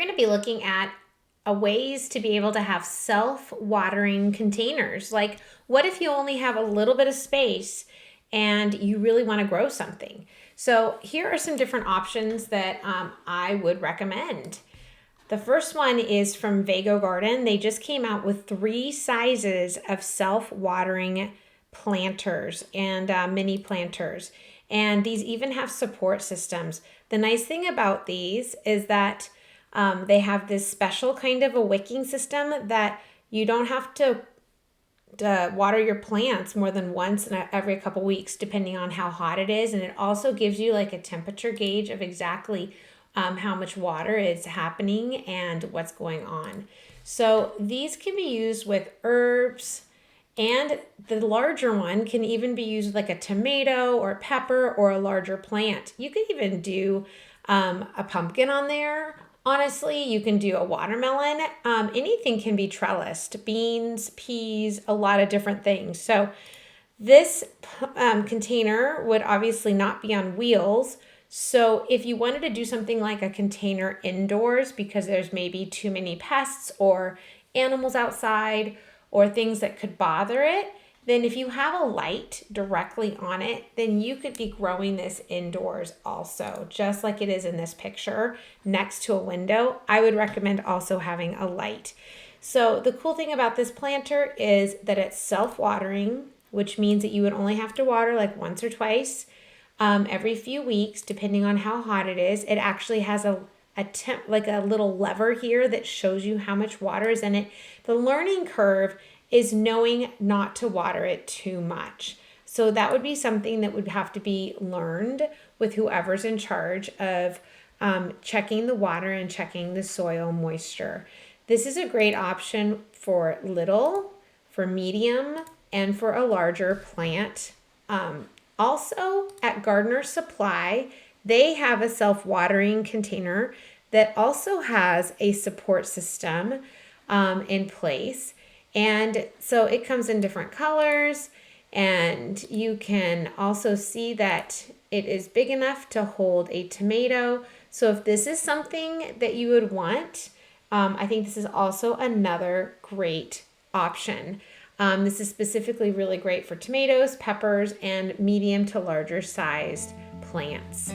going to be looking at ways to be able to have self-watering containers. Like, what if you only have a little bit of space and you really want to grow something? So here are some different options that I would recommend. The first one is from Vago Garden. They just came out with 3 sizes of self-watering planters and mini planters. And these even have support systems. The nice thing about these is that they have this special kind of a wicking system that you don't have to water your plants more than once in every couple weeks, depending on how hot it is. And it also gives you like a temperature gauge of exactly how much water is happening and what's going on. So these can be used with herbs, and the larger one can even be used with like a tomato or a pepper or a larger plant. You could even do a pumpkin on there. Honestly, you can do a watermelon. Anything can be trellised, beans, peas, a lot of different things. So this container would obviously not be on wheels. So if you wanted to do something like a container indoors because there's maybe too many pests or animals outside or things that could bother it, then if you have a light directly on it, then you could be growing this indoors also, just like it is in this picture next to a window. I would recommend also having a light. So the cool thing about this planter is that it's self-watering, which means that you would only have to water like once or twice every few weeks, depending on how hot it is. It actually has like a little lever here that shows you how much water is in it. The learning curve is knowing not to water it too much. So that would be something that would have to be learned with whoever's in charge of checking the water and checking the soil moisture. This is a great option for little, for medium, and for a larger plant. Also, at Gardener Supply, they have a self-watering container that also has a support system in place. And so it comes in different colors, and you can also see that it is big enough to hold a tomato. So if this is something that you would want, I think this is also another great option. This is specifically really great for tomatoes, peppers, and medium to larger sized plants.